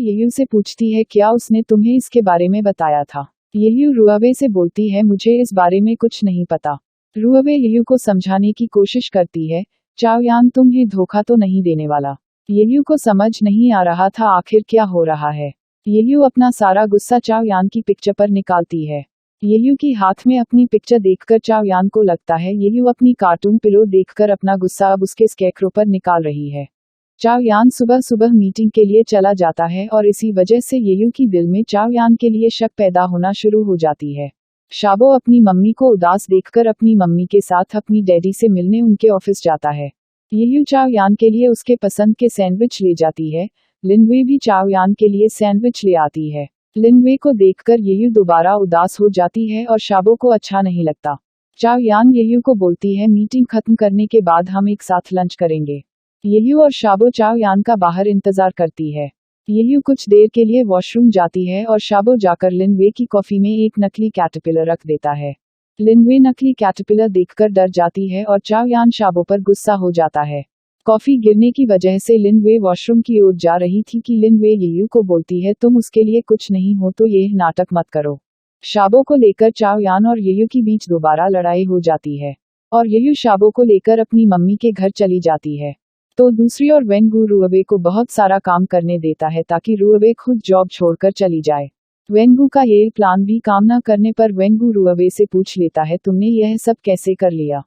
येयू से पूछती है क्या उसने तुम्हें इसके बारे में बताया था। येयू रुअबे से बोलती है मुझे इस बारे में कुछ नहीं पता। रुअबे येयू को समझाने की कोशिश करती है, चाओयान तुम्हें धोखा तो नहीं देने वाला। येयू को समझ नहीं आ रहा था आखिर क्या हो रहा है। येयू अपना सारा गुस्सा चाओयान की पिक्चर पर निकालती है। येयू की हाथ में अपनी पिक्चर देखकर चाओयान को लगता है येयू अपनी कार्टून पिलो देखकर अपना गुस्सा अब उसके स्केरक्रो पर निकाल रही है। चाओयान सुबह सुबह मीटिंग के लिए चला जाता है और इसी वजह से येयू की दिल में चाओयान के लिए शक पैदा होना शुरू हो जाती है। शाबो अपनी मम्मी को उदास देखकर अपनी मम्मी के साथ अपनी डैडी से मिलने उनके ऑफिस जाता है। येयू चाओयान के लिए उसके पसंद के सैंडविच ले जाती है। लिनवे भी चाओयान के लिए सैंडविच ले आती है। लिनवे को देखकर येयू दोबारा उदास हो जाती है और शाबो को अच्छा नहीं लगता। चाओयान येयू को बोलती है मीटिंग खत्म करने के बाद हम एक साथ लंच करेंगे। येयू और शाबो चाओयान का बाहर इंतजार करती है। येयू कुछ देर के लिए वॉशरूम जाती है और शाबो जाकर लिनवे की कॉफी में एक नकली कैटरपिलर रख देता है। लिनवे नकली कैटरपिलर देखकर डर जाती है और चाओयान शाबो पर गुस्सा हो जाता है। कॉफी गिरने की वजह से लिनवे वॉशरूम की ओर जा रही थी कि लिनवे येयू को बोलती है तुम उसके लिए कुछ नहीं हो तो यह नाटक मत करो। शाबो को लेकर चाओयान और येयू के बीच दोबारा लड़ाई हो जाती है और येयू शाबो को लेकर अपनी मम्मी के घर चली जाती है। तो दूसरी ओर वेनगू रुअबे को बहुत सारा काम करने देता है ताकि रुअबे खुद जॉब छोड़कर चली जाए। वेनगू का ये प्लान भी काम न करने पर वेनगू रुअबे से पूछ लेता है तुमने यह सब कैसे कर लिया।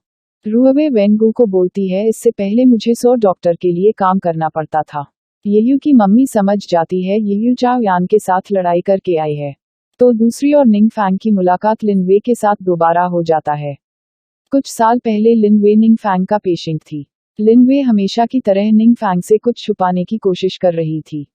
रुअबे वेनगू को बोलती है इससे पहले मुझे 100 डॉक्टर के लिए काम करना पड़ता था। येयू की मम्मी समझ जाती है येयू चाओयान के साथ लड़ाई करके आई है। तो दूसरी ओर निंगफैंग की मुलाकात लिनवे के साथ दोबारा हो जाता है। कुछ साल पहले लिनवे निंगफैंग का पेशेंट थी। लिनवे हमेशा की तरह निंगफैंग से कुछ छुपाने की कोशिश कर रही थी।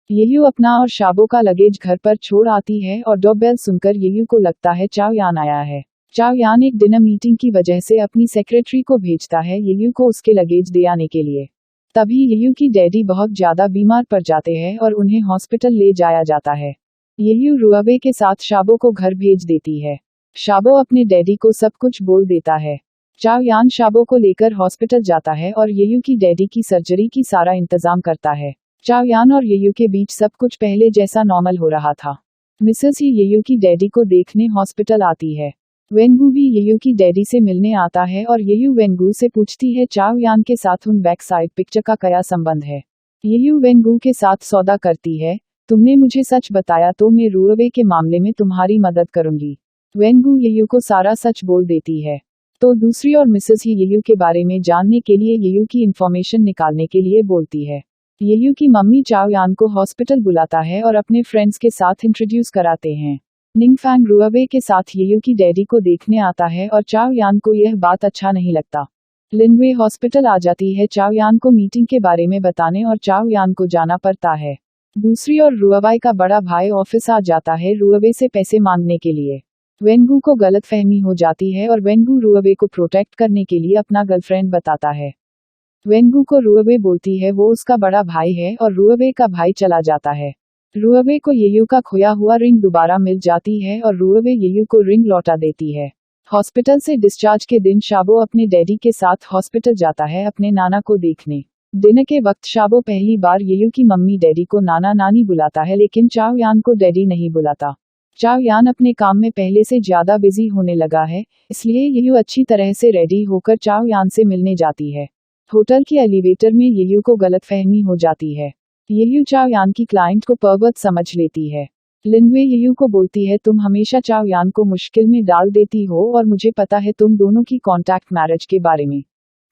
येयू अपना और शाबो का लगेज घर पर छोड़ आती है और डोरबेल सुनकर येयू को लगता है चाओयान आया है। चाओयान एक डिनर मीटिंग की वजह से अपनी सेक्रेटरी को भेजता है येयू को उसके लगेज दे आने के लिए। तभी येयू की डैडी बहुत ज्यादा बीमार पड़ जाते हैं और उन्हें हॉस्पिटल ले जाया जाता है। येयू रुअबे के साथ शाबो को घर भेज देती है। शाबो अपने डैडी को सब कुछ बोल देता है। चाओयान शाबो को लेकर हॉस्पिटल जाता है और येयू की डैडी की सर्जरी की सारा इंतजाम करता है। चाओयान और येयू के बीच सब कुछ पहले जैसा नॉर्मल हो रहा था। मिसेस ही येयू की डैडी को देखने हॉस्पिटल आती है। वेनगू भी येयू की डैडी से मिलने आता है और येयू वेनगू से पूछती है चाओयान के साथ उन बैक साइड पिक्चर का क्या संबंध है। येयू वेनगू के साथ सौदा करती है, तुमने मुझे सच बताया तो मैं रुअबे के मामले में तुम्हारी मदद करूंगी। वेनगू येयू को सारा सच बोल देती है। तो दूसरी ओर मिसेस ही येयू के बारे में जानने के लिए येयू की इंफॉर्मेशन निकालने के लिए बोलती है। येयू की मम्मी चाओयान को हॉस्पिटल बुलाता है और अपने फ्रेंड्स के साथ इंट्रोड्यूस कराते हैं। निंगफैंग रुअबे के साथ येयू की डैडी को देखने आता है और चाओयान को यह बात अच्छा नहीं लगता। लिनवे हॉस्पिटल आ जाती है चाओयान को मीटिंग के बारे में बताने और चाओयान को जाना पड़ता है। दूसरी ओर रुअबे का बड़ा भाई ऑफिस आ जाता है रुअबे से पैसे मांगने के लिए। वेनगू को गलतफहमी हो जाती है और वेनगू रुअबे को प्रोटेक्ट करने के लिए अपना गर्लफ्रेंड बताता है। वेनगू को रुअबे बोलती है वो उसका बड़ा भाई है और रुअबे का भाई चला जाता है। रुअबे को येयू का खोया हुआ रिंग दोबारा मिल जाती है और रुअबे येयू को रिंग लौटा देती है। हॉस्पिटल से डिस्चार्ज के दिन शाबो अपने डैडी के साथ हॉस्पिटल जाता है अपने नाना को देखने। डिनर के वक्त शाबो पहली बार येयू की मम्मी डैडी को नाना नानी बुलाता है लेकिन चाओयान को डैडी नहीं बुलाता। चाओयान अपने काम में पहले से ज्यादा बिजी होने लगा है, इसलिए येयू अच्छी तरह से रेडी होकर चाओयान से मिलने जाती है। होटल के एलिवेटर में येयू को गलतफहमी हो जाती है। येयू चाओयान की क्लाइंट को परवर्त समझ लेती है। लिनवे येयू को बोलती है तुम हमेशा चाओयान को मुश्किल में डाल देती हो और मुझे पता है तुम दोनों की कॉन्टैक्ट मैरिज के बारे में।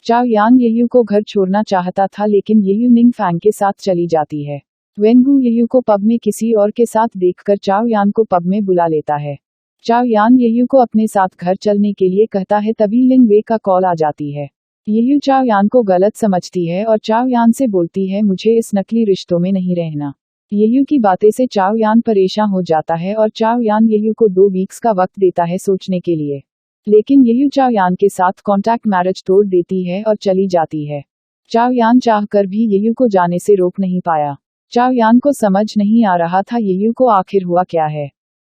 चाओयान येयू को घर छोड़ना चाहता था लेकिन येयू निंगफैंग के साथ चली जाती है। वेनगू येयू को पब में किसी और के साथ देखकर चाओयान को पब में बुला लेता है। चाओयान येयू को अपने साथ घर चलने के लिए कहता है तभी लिनवे का कॉल आ जाती है। येयू चाओयान को गलत समझती है और चाओयान से बोलती है मुझे इस नकली रिश्तों में नहीं रहना। येयू की बातें से चाओयान परेशान हो जाता है और चाओयान येयू को 2 वीक्स का वक्त देता है सोचने के लिए। लेकिन येयू चाओयान के साथ कॉन्टैक्ट मैरिज तोड़ देती है और चली जाती है। चाओयान चाहकर भी येयू को जाने से रोक नहीं पाया। चाओयान को समझ नहीं आ रहा था येयू को आखिर हुआ क्या है।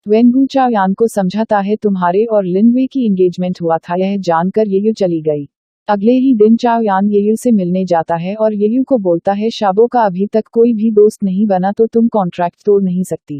वेनगू चाओयान को समझाता है तुम्हारे और लिनवे की एंगेजमेंट हुआ था यह जानकर येयू चली गई। अगले ही दिन चाओ यान येयू से मिलने जाता है और येयू को बोलता है शाबो का अभी तक कोई भी दोस्त नहीं बना तो तुम कॉन्ट्रैक्ट तोड़ नहीं सकती।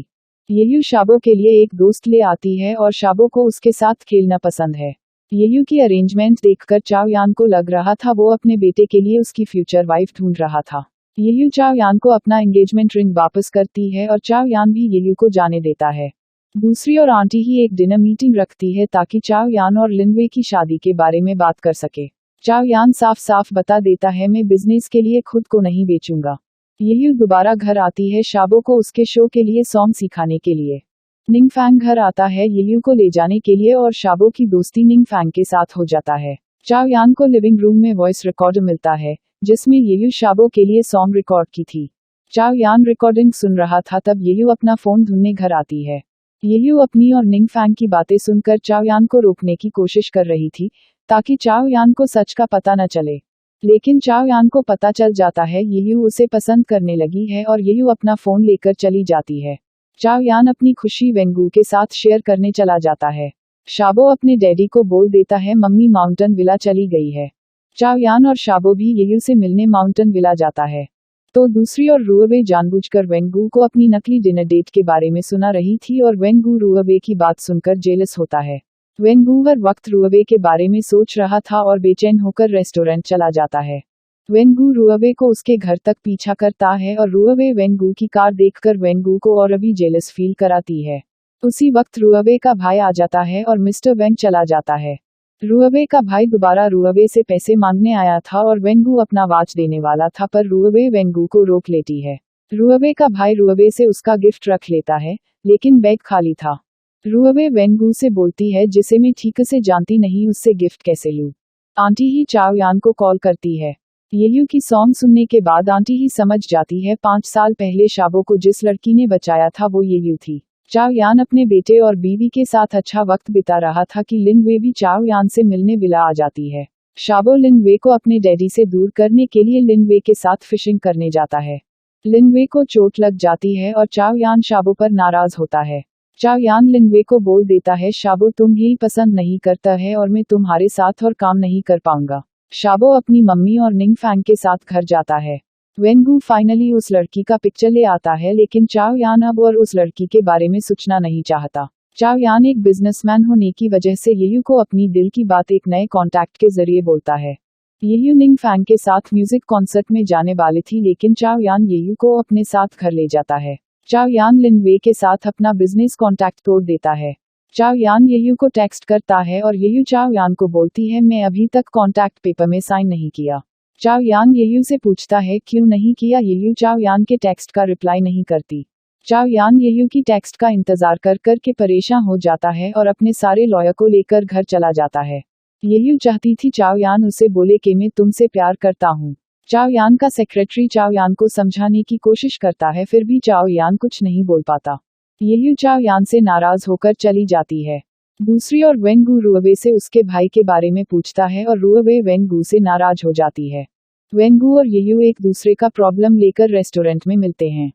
येयू शाबो के लिए एक दोस्त ले आती है और शाबो को उसके साथ खेलना पसंद है। येयू की अरेंजमेंट देखकर चाओ यान को लग रहा था वो अपने बेटे के लिए उसकी फ्यूचर वाइफ ढूंढ रहा था। येयू चाओ यान को अपना एंगेजमेंट रिंग वापस करती है और चाओ यान भी येयू को जाने देता है। दूसरी ओर आंटी ही एक डिनर मीटिंग रखती है ताकि चाओ यान और लिनवे की शादी के बारे में बात कर सके। चाओ यान साफ साफ बता देता है मैं बिजनेस के लिए खुद को नहीं बेचूंगा। येयू दोबारा घर आती है शाबो को उसके शो के लिए सॉन्ग सिखाने के लिए। निंगफैंग घर आता है येयू को ले जाने के लिए और शाबो की दोस्ती निंगफैंग के साथ हो जाता है। चाओ यान को लिविंग रूम में वॉइस रिकॉर्डर मिलता है जिसमें येयू शाबो के लिए सॉन्ग रिकॉर्ड की थी। चाओ यान रिकॉर्डिंग सुन रहा था तब येयू अपना फोन ढूंढने घर आती है। येयू अपनी और निंगफैंग की बातें सुनकर चाओ यान को रोकने की कोशिश कर रही थी ताकि चाओ यान को सच का पता न चले, लेकिन चाओ यान को पता चल जाता है येयू उसे पसंद करने लगी है और येयू अपना फोन लेकर चली जाती है। चाओ यान अपनी खुशी वेंगू के साथ शेयर करने चला जाता है। शाबो अपने डैडी को बोल देता है मम्मी माउंटेन विला चली गई है। चाओ यान और शाबो भी येयू से मिलने माउंटेन विला जाता है। तो दूसरी ओर रुअबे जानबूझकर वेंगू को अपनी नकली डिनर डेट के बारे में सुना रही थी और वेंगू रुअबे की बात सुनकर जेलस होता है। वेंगू हर वक्त रुअबे के बारे में सोच रहा था और बेचैन होकर रेस्टोरेंट चला जाता है। वेंगू रुअबे को उसके घर तक पीछा करता है और रुअबे वेंगू की कार देखकर वेंगू को और अभी जेलस फील कराती है। उसी वक्त रुअबे का भाई आ जाता है और मिस्टर वेंग चला जाता है। रुअबे का भाई दोबारा रुअबे से पैसे मांगने आया था और वेंगू अपना वॉच देने वाला था पर रुअबे वेंगू को रोक लेती है। रुअबे का भाई रुअबे से उसका गिफ्ट रख लेता है लेकिन बैग खाली था। रुअबे वेंगू से बोलती है जिसे मैं ठीक से जानती नहीं उससे गिफ्ट कैसे लूं। आंटी ही चाओ यान को कॉल करती है। येयू की सॉन्ग सुनने के बाद आंटी ही समझ जाती है 5 साल पहले शाबो को जिस लड़की ने बचाया था वो येयू थी। चाओ यान अपने बेटे और बीवी के साथ अच्छा वक्त बिता रहा था कि लिनवे भी चाओ यान से मिलने विला आ जाती है। शाबो लिनवे को अपने डैडी से दूर करने के लिए लिनवे के साथ फिशिंग करने जाता है। लिनवे को चोट लग जाती है और चाओ यान शाबो पर नाराज होता है। चाओ यान लिनवे को बोल देता है शाबो तुम ही पसंद नहीं करता है और मैं तुम्हारे साथ और काम नहीं कर पाऊंगा। शाबो अपनी मम्मी और निंगफैंग के साथ घर जाता है। वेंगू फाइनली उस लड़की का पिक्चर ले आता है लेकिन चाओ यान अब और उस लड़की के बारे में सोचना नहीं चाहता। चाओ यान एक बिजनेसमैन होने की वजह से येयू को अपनी दिल की बात एक नए कॉन्टैक्ट के जरिए बोलता है। येयू निंगफैंग के साथ म्यूजिक कॉन्सर्ट में जाने वाली थी लेकिन चाओ यान येयू को अपने साथ घर ले जाता है। चाओ यान लिनवे के साथ अपना बिजनेस कॉन्टैक्ट तोड़ देता है। चाओ यान येयू को टेक्स्ट करता है और येयू चाओ यान को बोलती है मैं अभी तक कॉन्टैक्ट पेपर में साइन नहीं किया। चाओ यान येयू से पूछता है क्यों नहीं किया। येयू चाओ यान के टेक्स्ट का रिप्लाई नहीं करती। चाओ यान येयू की टेक्स्ट का इंतजार कर कर के परेशान हो जाता है और अपने सारे लॉयर को लेकर घर चला जाता है। येयू चाहती थी चाओ यान उसे बोले कि मैं तुमसे प्यार करता हूँ। चाओ यान का सेक्रेटरी चाओ यान को समझाने की कोशिश करता है फिर भी चाओ यान कुछ नहीं बोल पाता। येयू चाओ यान से नाराज होकर चली जाती है। दूसरी ओर वेंगू रुअबे से उसके भाई के बारे में पूछता है और रुअबे वेंगू से नाराज हो जाती है। वेंगू और येयू एक दूसरे का प्रॉब्लम लेकर रेस्टोरेंट में मिलते हैं।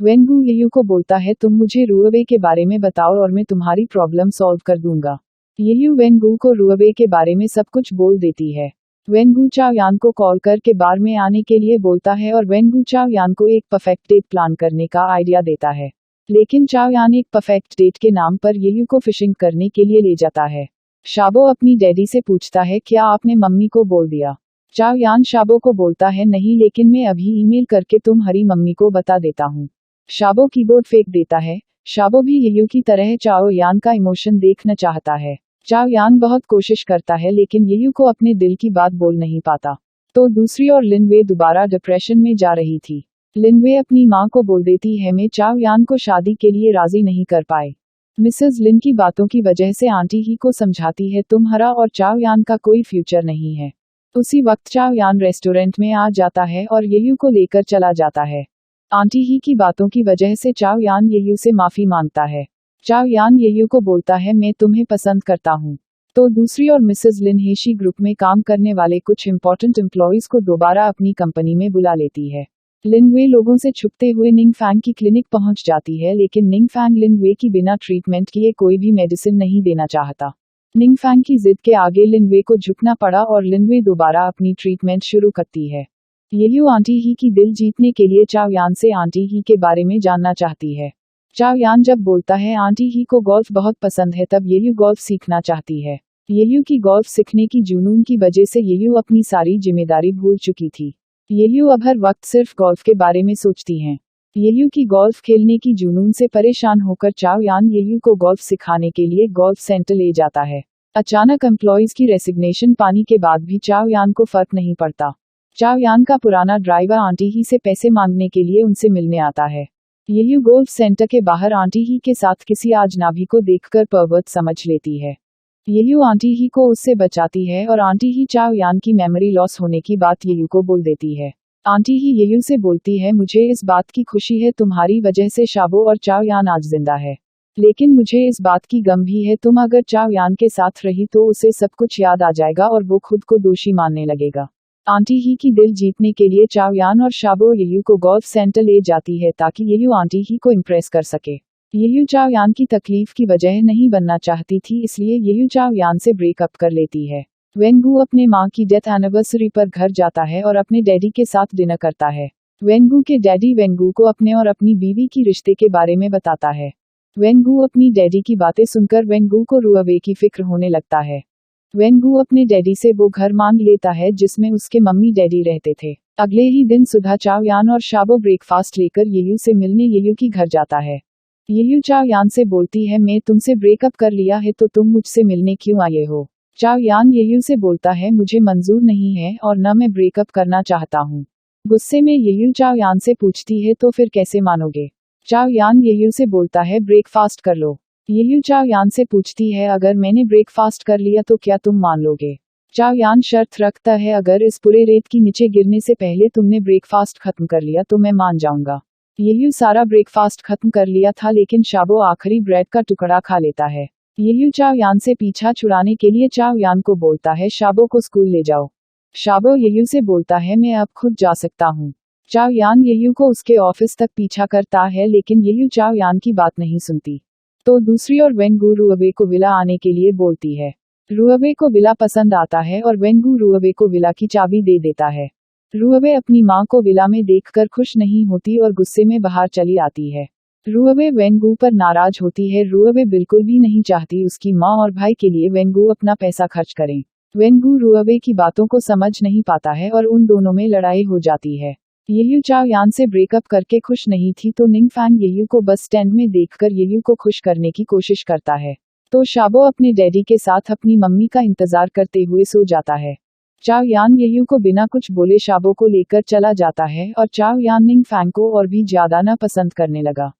वेंगू येयू को बोलता है तुम मुझे रुअबे के बारे में बताओ और मैं तुम्हारी प्रॉब्लम सॉल्व कर दूंगा। येयू वेंगू को रुअबे के बारे में सब कुछ बोल देती है। वेंगू चाओ यान को कॉल करके बार में आने के लिए बोलता है और वेंगू चाओ यान को एक परफेक्ट डेट प्लान करने का आइडिया देता है। लेकिन चाओ यान एक परफेक्ट डेट के नाम पर येयू को फिशिंग करने के लिए ले जाता है। शाबो अपनी डैडी से पूछता है क्या आपने मम्मी को बोल दिया। चाओ यान शाबो को बोलता है नहीं लेकिन मैं अभी ईमेल करके तुम्हारी मम्मी को बता देता हूँ। शाबो कीबोर्ड फेंक देता है। शाबो भी येयू की तरह चाओ यान का इमोशन देखना चाहता है। चाओ यान बहुत कोशिश करता है लेकिन येयू को अपने दिल की बात बोल नहीं पाता। तो दूसरी ओर लिनवे दोबारा डिप्रेशन में जा रही थी। लिनवे अपनी माँ को बोल देती है मैं चाओ यान को शादी के लिए राजी नहीं कर पाए। मिसेस लिन की बातों की वजह से आंटी ही को समझाती है तुम्हारा और चाओ यान का कोई फ्यूचर नहीं है। उसी वक्त चाओ यान रेस्टोरेंट में आ जाता है और येयू को लेकर चला जाता है। आंटी ही की बातों की वजह से चाओ यान येयू से माफी मांगता है। चाओ यान येयू को बोलता है मैं तुम्हें पसंद करता हूँ। तो दूसरी ओर मिसेस लिन हेशी ग्रुप में काम करने वाले कुछ इंपॉर्टेंट एम्प्लॉइज को दोबारा अपनी कंपनी में बुला लेती है। लिनवे लोगों से छुपते हुए निंगफैंग की क्लिनिक पहुंच जाती है लेकिन निंगफैंग लिनवे की बिना ट्रीटमेंट किए कोई भी मेडिसिन नहीं देना चाहता। निंगफैंग की जिद के आगे लिनवे को झुकना पड़ा और लिनवे दोबारा अपनी ट्रीटमेंट शुरू करती है। येल्यू आंटी ही की दिल जीतने के लिए चाओ यान से आंटी ही के बारे में जानना चाहती है। चाओ यान जब बोलता है आंटी ही को गोल्फ बहुत पसंद है तब येल्यू गोल्फ सीखना चाहती है। येल्यू की गोल्फ सीखने की जुनून की वजह से येल्यू अपनी सारी जिम्मेदारी भूल चुकी थी। येल्यू अब हर वक्त सिर्फ गोल्फ के बारे में सोचती हैं। येल्यू की गोल्फ खेलने की जुनून से परेशान होकर चाओ यान येल्यू को गोल्फ सिखाने के लिए गोल्फ सेंटर ले जाता है। अचानक एम्प्लॉइज की रेसिग्नेशन पाने के बाद भी चाओ यान को फर्क नहीं पड़ता। चाओ यान का पुराना ड्राइवर आंटी ही से पैसे मांगने के लिए उनसे मिलने आता है। येल्यू गोल्फ सेंटर के बाहर आंटी ही के साथ किसी अजनबी को देखकर पर्वर्ट समझ लेती है। येल्यू आंटी ही को उससे बचाती है और आंटी ही चाओ यान की मेमोरी लॉस होने की बात येल्यू को बोल देती है। आंटी ही येल्यू से बोलती है मुझे इस बात की खुशी है तुम्हारी वजह से शाबो और चाओ यान आज जिंदा है, लेकिन मुझे इस बात की गम भी है तुम अगर चाओ यान के साथ रही तो उसे सब कुछ याद आ जाएगा और वो खुद को दोषी मानने लगेगा। आंटी ही की दिल जीतने के लिए चाओ यान और शाबो येल्यू को गोल्फ सेंटर ले जाती है ताकि येल्यू आंटी ही को इम्प्रेस कर सके। येल्यू चाओ यान की तकलीफ की वजह नहीं बनना चाहती थी इसलिए येल्यू चाओ यान से ब्रेकअप कर लेती है। वेंगू अपने माँ की डेथ एनिवर्सरी पर घर जाता है और अपने डैडी के साथ डिनर करता है। वेंगू के डैडी वेंगू को अपने और अपनी बीवी की रिश्ते के बारे में बताता है। वेंगू अपनी डैडी की बातें सुनकर वेंगू को रुअवे की फिक्र होने लगता है। वेंगू अपने डैडी से वो घर मांग लेता है जिसमें उसके मम्मी डैडी रहते थे। अगले ही दिन सुबह चाओ यान और शाबो ब्रेकफास्ट लेकर येल्यू से मिलने येल्यू की घर जाता है। येल्यू चाओ यान से बोलती है मैं तुमसे ब्रेकअप कर लिया है तो तुम मुझसे मिलने क्यों आए हो। चाओ यान येल्यू से बोलता है मुझे मंजूर नहीं है और न मैं ब्रेकअप करना चाहता हूँ। गुस्से में येल्यू चाओ यान से पूछती है तो फिर कैसे मानोगे। चाओ यान येल्यू से बोलता है ब्रेकफास्ट कर लो। येल्यू चाओ यान से पूछती है अगर मैंने ब्रेकफास्ट कर लिया तो क्या तुम मान लोगे। चाओ यान शर्त रखता है अगर इस पूरे रेत की नीचे गिरने से पहले तुमने ब्रेकफास्ट खत्म कर लिया तो मैं मान जाऊंगा। येल्यू सारा ब्रेकफास्ट खत्म कर लिया था लेकिन शाबो आखिरी ब्रेड का टुकड़ा खा लेता है। येल्यू चाओ यान से पीछा छुड़ाने के लिए चाओ यान को बोलता है शाबो को स्कूल ले जाओ। शाबो येल्यू से बोलता है मैं अब खुद जा सकता हूँ। चाओ यान येल्यू को उसके ऑफिस तक पीछा करता है लेकिन येल्यू चाओ यान की बात नहीं सुनती। तो दूसरी ओर वेंगू रुअवे को विला आने के लिए बोलती है। रुअवे को विला पसंद आता है और वेंगू रुअवे को विला की चाबी दे देता है। रुअवे अपनी माँ को विला में देखकर खुश नहीं होती और गुस्से में बाहर चली आती है। रुअवे वेंगू पर नाराज होती है। रुअवे बिल्कुल भी नहीं चाहती उसकी माँ और भाई के लिए वेंगू अपना पैसा खर्च करें। वेंगू रुअवे की बातों को समझ नहीं पाता है और उन दोनों में लड़ाई हो जाती है। येल्यू चाओ यान से ब्रेकअप करके खुश नहीं थी तो निंगफैंग येल्यू को बस स्टैंड में देखकर येल्यू को खुश करने की कोशिश करता है। तो शाबो अपने डैडी के साथ अपनी मम्मी का इंतजार करते हुए सो जाता है। चाओ यान येल्यू को बिना कुछ बोले शाबो को लेकर चला जाता है और चाओ यान निंगफैंग को और भी ज्यादा न पसंद करने लगा।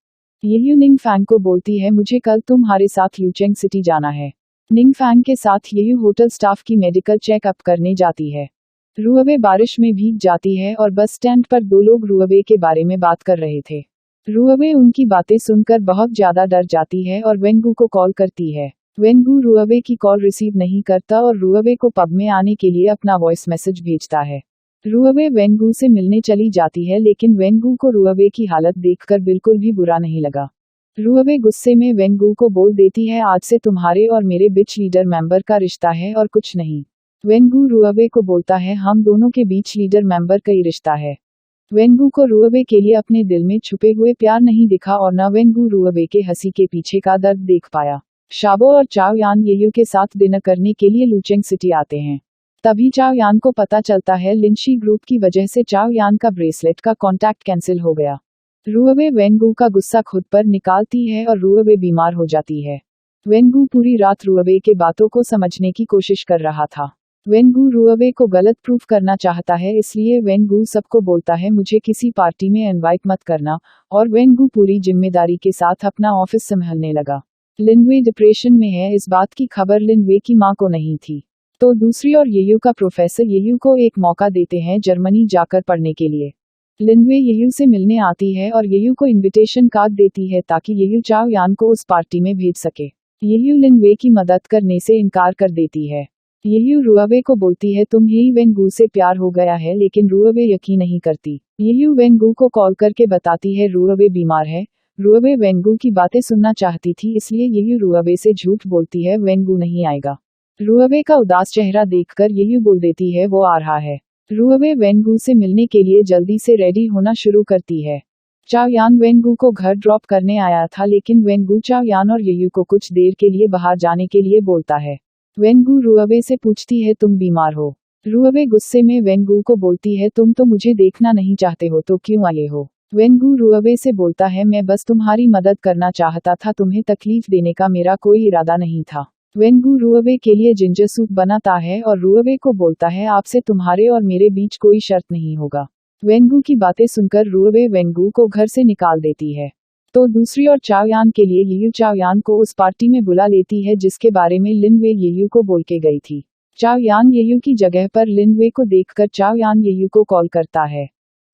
येल्यू निंगफैंग को बोलती है मुझे कल तुम्हारे साथ ल्यूचेंग सिटी जाना है। निंगफैंग के साथ येल्यू होटल स्टाफ की मेडिकल चेकअप करने जाती है। रुअवे बारिश में भीग जाती है और बस स्टैंड पर दो लोग रुअवे के बारे में बात कर रहे थे। रुअवे उनकी बातें सुनकर बहुत ज्यादा डर जाती है और वेंगू को कॉल करती है। वेंगू रुअवे की कॉल रिसीव नहीं करता और रुअवे को पब में आने के लिए अपना वॉइस मैसेज भेजता है। रुअवे वेंगू से मिलने चली जाती है लेकिन वेंगू को रुअवे की हालत देखकर बिल्कुल भी बुरा नहीं लगा। रुअवे गुस्से में वेंगू को बोल देती है आज से तुम्हारे और मेरे बीच लीडर मेंबर का रिश्ता है और कुछ नहीं। वेंगू रुअवे को बोलता है हम दोनों के बीच लीडर मेंबर का ही रिश्ता है। वेंगू को रुअवे के लिए अपने दिल में छुपे हुए प्यार नहीं दिखा और न वेंगू रुअवे के हंसी के पीछे का दर्द देख पाया। शाबो और चाओ यान येल्यू के साथ डिनर करने के लिए ल्यूचेंग सिटी आते हैं। तभी चाओ यान को पता चलता है लिंशी ग्रुप की वजह से चाओ यान का ब्रेसलेट का कॉन्टैक्ट कैंसिल हो गया। रुअवे वेंगू का गुस्सा खुद पर निकालती है और रुअवे बीमार हो जाती है। वेंगू पूरी रात रुअवे के बातों को समझने की कोशिश कर रहा था। वेंगू रुअवे को गलत प्रूफ करना चाहता है इसलिए वेंगू सबको बोलता है मुझे किसी पार्टी में इनवाइट मत करना और वेंगू पूरी जिम्मेदारी के साथ अपना ऑफिस संभालने लगा। लिनवे डिप्रेशन में है इस बात की खबर लिनवे की मां को नहीं थी। तो दूसरी ओर येल्यू का प्रोफेसर येल्यू को एक मौका देते हैं जर्मनी जाकर पढ़ने के लिए। लिनवे येल्यू से मिलने आती है और येल्यू को इनविटेशन कार्ड देती है ताकि येल्यू चाओ यान को उस पार्टी में भेज सके। येल्यू लिनवे की मदद करने से इनकार कर देती है। येल्यू रुअवे को बोलती है तुम्हें वेंगू से प्यार हो गया है लेकिन रुअवे यकीन नहीं करती। येल्यू वेंगू को कॉल करके बताती है रुअवे बीमार है। रुअवे वेंगू की बातें सुनना चाहती थी इसलिए येल्यू रुअवे से झूठ बोलती है वेंगू नहीं आएगा। रुअबे का उदास चेहरा देखकर येयू बोल देती है वो आ रहा है। रुअबे वेनगू से मिलने के लिए जल्दी से रेडी होना शुरू करती है। चाओ यान वेनगू को घर ड्रॉप करने आया था लेकिन वेनगू चाओ यान और येयू को कुछ देर के लिए बाहर जाने के लिए बोलता है। वेनगू रुअबे से पूछती है तुम बीमार हो? रुअबे गुस्से में वेनगू को बोलती है तुम तो मुझे देखना नहीं चाहते हो तो क्यों आए हो? वेनगू रुअबे से बोलता है मैं बस तुम्हारी मदद करना चाहता था, तुम्हें तकलीफ देने का मेरा कोई इरादा नहीं था। वेनगू रुअबे के लिए जिंजर सूप बनाता है और रुअबे को बोलता है आपसे तुम्हारे और मेरे बीच कोई शर्त नहीं होगा। वेनगू की बातें सुनकर रुअबे वेनगू को घर से निकाल देती है। तो दूसरी ओर चाओ यान के लिए येयू चाओ यान को उस पार्टी में बुला लेती है जिसके बारे में लिन वे येयू को बोल के गई थी। चाओ यान येयू की जगह पर लिन वे को देखकर चाओ यान येयू को कॉल करता है।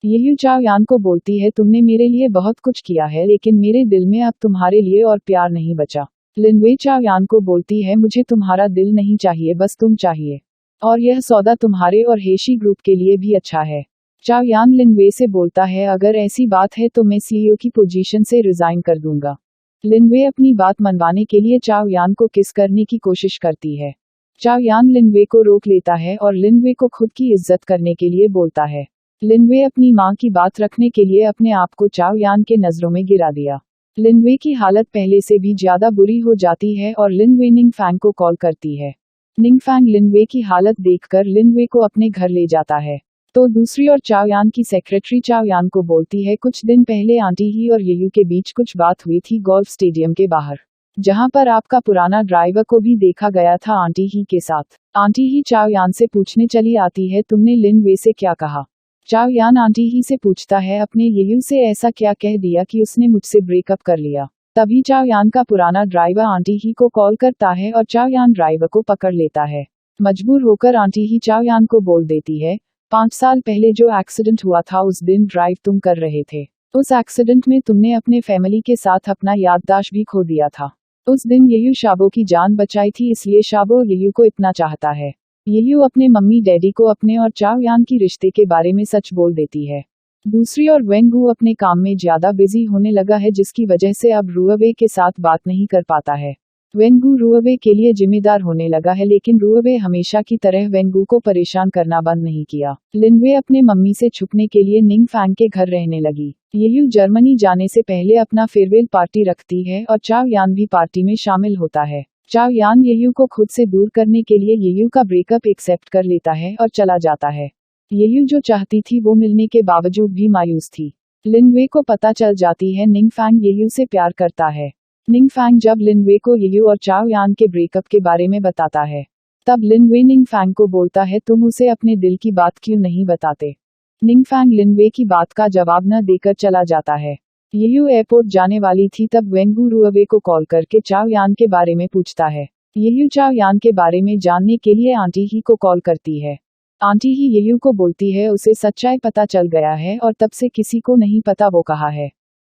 येयू चाओ यान को बोलती है तुमने मेरे लिए बहुत कुछ किया है लेकिन मेरे दिल में अब तुम्हारे लिए और प्यार नहीं बचा। लिन वे चाओ यान को बोलती है मुझे तुम्हारा दिल नहीं चाहिए, बस तुम चाहिए, और यह सौदा तुम्हारे और हेशी ग्रुप के लिए भी अच्छा है। चाओ यान लिन वे से बोलता है अगर ऐसी बात है तो मैं सीईओ की पोजीशन से रिजाइन कर दूंगा। लिन वे अपनी बात मनवाने के लिए चाओ यान को किस करने की कोशिश करती है। चाओ यान लिन वे को रोक लेता है और लिन वे को खुद की इज्जत करने के लिए बोलता है। लिन वे अपनी मां की बात रखने के लिए अपने आप को चाओ यान के नजरों में गिरा दिया। लिन वे की हालत पहले से भी ज्यादा बुरी हो जाती है और लिन वे निंगफैंग को कॉल करती है। निंगफैंग लिन वे की हालत देखकर लिन वे को अपने घर ले जाता है। तो दूसरी ओर चाओ यान की सेक्रेटरी चाओ यान को बोलती है कुछ दिन पहले आंटी ही और येयू के बीच कुछ बात हुई थी गोल्फ स्टेडियम के बाहर, जहां पर आपका पुराना ड्राइवर को भी देखा गया था आंटी ही के साथ। आंटी ही चाओ यान से पूछने चली आती है तुमने लिन वे से क्या कहा? चाओ यान आंटी ही से पूछता है अपने येयू से ऐसा क्या कह दिया कि उसने मुझसे ब्रेकअप कर लिया। तभी चाओ यान का पुराना ड्राइवर आंटी ही को कॉल करता है और चाओ यान ड्राइवर को पकड़ लेता है। मजबूर होकर आंटी ही चाओ यान को बोल देती है 5 साल पहले जो एक्सीडेंट हुआ था उस दिन ड्राइव तुम कर रहे थे। उस एक्सीडेंट में तुमने अपने फैमिली के साथ अपना याददाश्त भी खो दिया था। उस दिन येयू शाबो की जान बचाई थी, इसलिए शाबो येयू को इतना चाहता है। येयू अपने मम्मी डैडी को अपने और चाओ यान की रिश्ते के बारे में सच बोल देती है। दूसरी ओर वेनगू अपने काम में ज्यादा बिजी होने लगा है जिसकी वजह से अब रुअबे के साथ बात नहीं कर पाता है। वेनगू रुअबे के लिए जिम्मेदार होने लगा है लेकिन रुअबे हमेशा की तरह वेनगू को परेशान करना बंद नहीं किया। लिनवे अपने मम्मी से छुपने के लिए निंगफैंग के घर रहने लगी। येयू जर्मनी जाने से पहले अपना फेयरवेल पार्टी रखती है और चाओ यान भी पार्टी में शामिल होता है। चाओ यान येयू को खुद से दूर करने के लिए येयू का ब्रेकअप एक्सेप्ट कर लेता है और चला जाता है। येयू जो चाहती थी वो मिलने के बावजूद भी मायूस थी। लिनवे को पता चल जाती है निंगफैंग येयू से प्यार करता है। निंगफैंग जब लिनवे को येयू और चाओ यान के ब्रेकअप के बारे में बताता है तब लिनवे निंगफैंग को बोलता है तुम उसे अपने दिल की बात क्यों नहीं बताते। निंगफैंग लिनवे की बात का जवाब न देकर चला जाता है। येयू एयरपोर्ट जाने वाली थी तब वेनगू रुअबे को कॉल करके चाओ यान के बारे में पूछता है। येयू चाओ यान के बारे में जानने के लिए आंटी ही को कॉल करती है। आंटी ही येयू को बोलती है उसे सच्चाई पता चल गया है और तब से किसी को नहीं पता वो कहाँ है।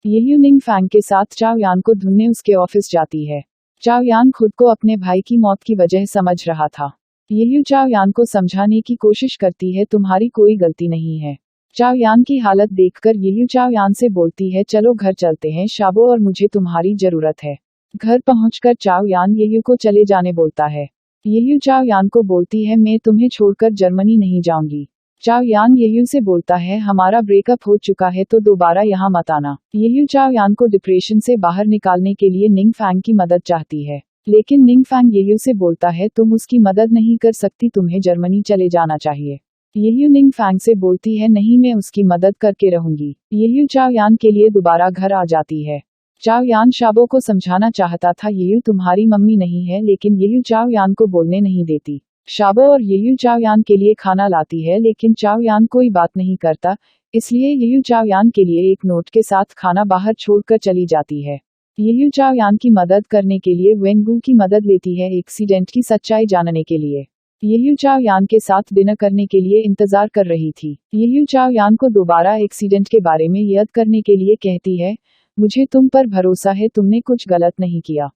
येयू निंगफैंग के साथ चाओ यान को ढूंढने उसके ऑफिस जाती है। चाओ यान खुद को अपने भाई की मौत की वजह समझ रहा था। येयू चाओ यान को समझाने की कोशिश करती है तुम्हारी कोई गलती नहीं है। चाओ यान की हालत देखकर येयू चाओ यान से बोलती है चलो घर चलते हैं शाबो और मुझे तुम्हारी जरूरत है। घर पहुंचकर चाओ यान येयू को चले जाने बोलता है। येयू चाओ यान को बोलती है मैं तुम्हें छोड़कर जर्मनी नहीं जाऊंगी। चाओ यान येयू से बोलता है हमारा ब्रेकअप हो चुका है तो दोबारा यहाँ मत आना। येयू चाओ यान को डिप्रेशन से बाहर निकालने के लिए निंगफैंग की मदद चाहती है लेकिन निंगफैंग येयू से बोलता है तुम उसकी मदद नहीं कर सकती, तुम्हें जर्मनी चले जाना चाहिए। येयू निंगफैंग से बोलती है नहीं मैं उसकी मदद करके रहूंगी। येयू चाओ यान के लिए दोबारा घर आ जाती है। चाओ यान शाबो को समझाना चाहता था येयू तुम्हारी मम्मी नहीं है लेकिन येयू चाओ यान को बोलने नहीं देती। शाबो और येयू चाओ यान के लिए खाना लाती है लेकिन चाओ यान कोई बात नहीं करता, इसलिए येयू चाओ यान के लिए एक नोट के साथ खाना बाहर छोड़कर चली जाती है। येयू चाओ यान की मदद करने के लिए वेनगू की मदद लेती है एक्सीडेंट की सच्चाई जानने के लिए। येयू चाओ यान के साथ डिनर करने के लिए इंतजार कर रही थी। येयू चाओ यान को दोबारा एक्सीडेंट के बारे में याद करने के लिए कहती है मुझे तुम पर भरोसा है, तुमने कुछ गलत नहीं किया।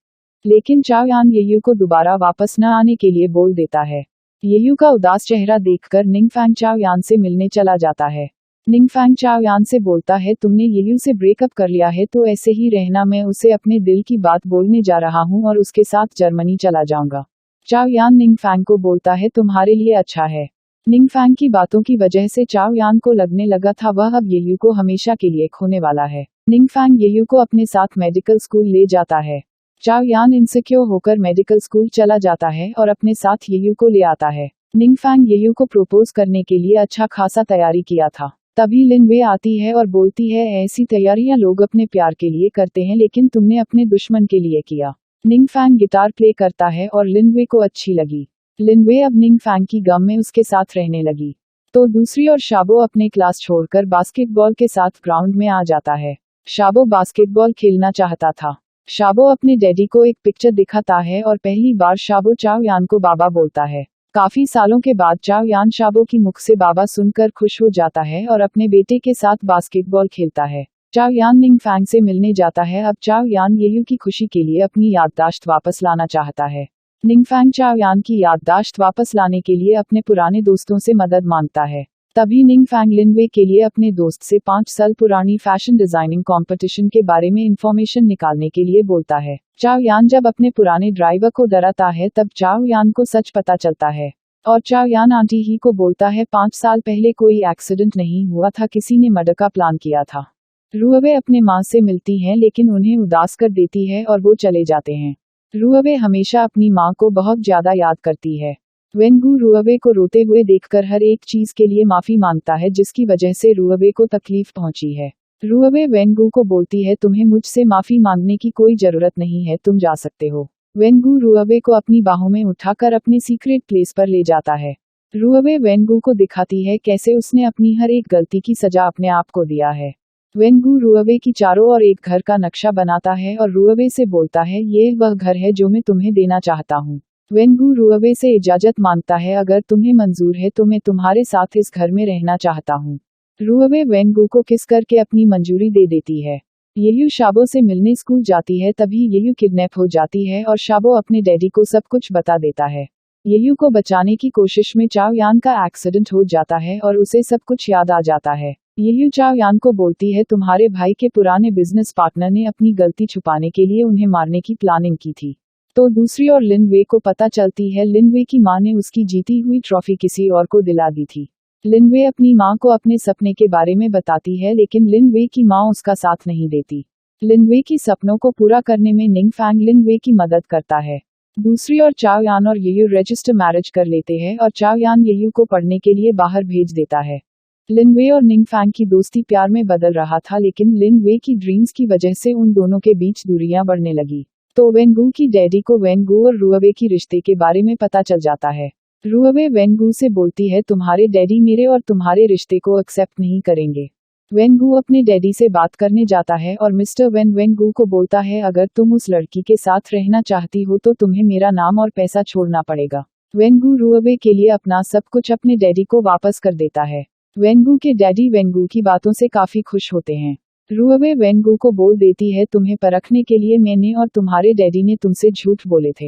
लेकिन चाओ यान येयू को दोबारा वापस न आने के लिए बोल देता है। येयू का उदास चेहरा देखकर निंगफैंग चाओ यान से मिलने चला जाता है। निंगफैंग चाओ यान से बोलता है तुमने येयू से ब्रेकअप कर लिया है तो ऐसे ही रहना, मैं उसे अपने दिल की बात बोलने जा रहा हूँ और उसके साथ जर्मनी चला जाऊंगा। चाओ यान निंगफैंग को बोलता है तुम्हारे लिए अच्छा है। निंगफैंग की बातों की वजह से चाओ यान को लगने लगा था वह अब येयू को हमेशा के लिए खोने वाला है। निंगफैंग येयू को अपने साथ मेडिकल स्कूल ले जाता है। चाओ यान इनसिक्योर होकर मेडिकल स्कूल चला जाता है और अपने साथ येयू को ले आता है। निंगफैंग येयू को प्रपोज करने के लिए अच्छा खासा तैयारी किया था। तभी लिनवे आती है और बोलती है ऐसी तैयारियां लोग अपने प्यार के लिए करते हैं लेकिन तुमने अपने दुश्मन के लिए किया। निंगफैंग गिटार प्ले करता है और लिनवे को अच्छी लगी। लिनवे अब निंगफैंग की गम में उसके साथ रहने लगी। तो दूसरी ओर शाबो अपने क्लास छोड़कर बास्केटबॉल के साथ ग्राउंड में आ जाता है। शाबो बास्केटबॉल खेलना चाहता था। शाबो अपने डैडी को एक पिक्चर दिखाता है और पहली बार शाबो चाओ यान को बाबा बोलता है। काफी सालों के बाद चाओ यान शाबो की मुख से बाबा सुनकर खुश हो जाता है और अपने बेटे के साथ बास्केटबॉल खेलता है। चाओ यान निंगफैंग से मिलने जाता है। अब चाओ यान येयू की खुशी के लिए अपनी याददाश्त वापस लाना चाहता है। निंगफैंग चाओ यान की याददाश्त वापस लाने के लिए अपने पुराने दोस्तों से मदद मांगता है। तभी निंगफैंग लिनवे के लिए अपने दोस्त से 5 साल पुरानी फैशन डिजाइनिंग कंपटीशन के बारे में इंफॉर्मेशन निकालने के लिए बोलता है। चाओ यान जब अपने पुराने ड्राइवर को डराता है तब चाओ यान को सच पता चलता है और चाओ यान आंटी ही को बोलता है 5 साल पहले कोई एक्सीडेंट नहीं हुआ था, किसी ने मर्डर का प्लान किया था। रुअवे अपने माँ से मिलती हैं लेकिन उन्हें उदास कर देती है और वो चले जाते हैं। रुअवे हमेशा अपनी माँ को बहुत ज्यादा याद करती है। वेनगू रुअवे को रोते हुए देखकर हर एक चीज के लिए माफी मांगता है जिसकी वजह से रुअवे को तकलीफ पहुंची है। रुअवे वेनगू को बोलती है तुम्हें मुझसे माफी मांगने की कोई जरूरत नहीं है, तुम जा सकते हो। वेनगू रुअवे को अपनी बाहों में उठाकर अपनी सीक्रेट प्लेस पर ले जाता है। रुअवे वेनगू को दिखाती है कैसे उसने अपनी हर एक गलती की सजा अपने आप को दिया है। वेनगू रुअवे की चारों ओर एक घर का नक्शा बनाता है और रुअवे से बोलता है ये वह घर है जो मैं तुम्हें देना चाहता हूँ। वेनगू रुअवे से इजाजत मांगता है अगर तुम्हें मंजूर है तो मैं तुम्हारे साथ इस घर में रहना चाहता हूँ। रुअवे वेनगू को किस करके अपनी मंजूरी दे देती है। येयू शाबो से मिलने स्कूल जाती है तभी येयू किडनैप हो जाती है और शाबो अपने डैडी को सब कुछ बता देता है। येयू को बचाने की कोशिश में चाओ यान का एक्सीडेंट हो जाता है और उसे सब कुछ याद आ जाता है। येयू चाओ यान को बोलती है तुम्हारे भाई के पुराने बिजनेस पार्टनर ने अपनी गलती छुपाने के लिए उन्हें मारने की प्लानिंग की थी। तो दूसरी ओर लिनवे को पता चलती है लिनवे की मां ने उसकी जीती हुई ट्रॉफी किसी और को दिला दी थी। लिनवे अपनी मां को अपने सपने के बारे में बताती है लेकिन लिनवे की मां उसका साथ नहीं देती। लिनवे की सपनों को पूरा करने में निंगफैंग लिनवे की मदद करता है। दूसरी ओर चाओ यान और येयू रजिस्टर मैरिज कर लेते हैं और चाओ यान येयू को पढ़ने के लिए बाहर भेज देता है। लिनवे और निंगफैंग की दोस्ती प्यार में बदल रहा था लेकिन लिनवे की ड्रीम्स की वजह से उन दोनों के बीच दूरियां बढ़ने लगी। तो वेनगू की डैडी को वेनगू और रुअवे की रिश्ते के बारे में पता चल जाता है। रुअवे वेनगू से बोलती है तुम्हारे डैडी मेरे और तुम्हारे रिश्ते को एक्सेप्ट नहीं करेंगे। वेनगू अपने डैडी से बात करने जाता है और मिस्टर वेनगू को बोलता है अगर तुम उस लड़की के साथ रहना चाहती हो तो तुम्हें मेरा नाम और पैसा छोड़ना पड़ेगा। वेनगू रुअवे के लिए अपना सब कुछ अपने डैडी को वापस कर देता है। वेनगू के डैडी वेनगू की बातों से काफी खुश होते हैं। रुअवे वेनगू को बोल देती है तुम्हें परखने के लिए मैंने और तुम्हारे डैडी ने तुमसे झूठ बोले थे।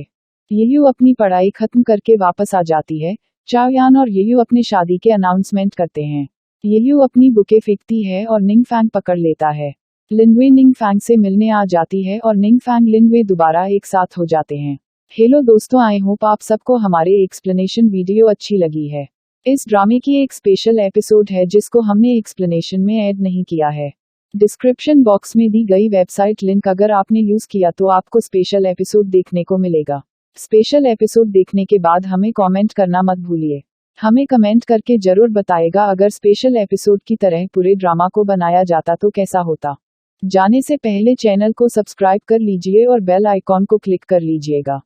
येयू अपनी पढ़ाई खत्म करके वापस आ जाती है। चाओ यान और येयू अपने शादी के अनाउंसमेंट करते हैं। येयू अपनी बुके फेंकती है और निंगफैंग पकड़ लेता है। लिनवे निंगफैंग से मिलने आ जाती है और निंगफैंग लिनवे दोबारा एक साथ हो जाते हैं। हेलो दोस्तों, आई होप आप सबको हमारे एक्सप्लेनेशन वीडियो अच्छी लगी है। इस ड्रामे की एक स्पेशल एपिसोड है जिसको हमने एक्सप्लेनेशन में ऐड नहीं किया है। डिस्क्रिप्शन बॉक्स में दी गई वेबसाइट लिंक अगर आपने यूज किया तो आपको स्पेशल एपिसोड देखने को मिलेगा। स्पेशल एपिसोड देखने के बाद हमें कमेंट करना मत भूलिए। हमें कमेंट करके जरूर बताएगा अगर स्पेशल एपिसोड की तरह पूरे ड्रामा को बनाया जाता तो कैसा होता। जाने से पहले चैनल को सब्सक्राइब कर लीजिए और बेल आइकॉन को क्लिक कर लीजिएगा।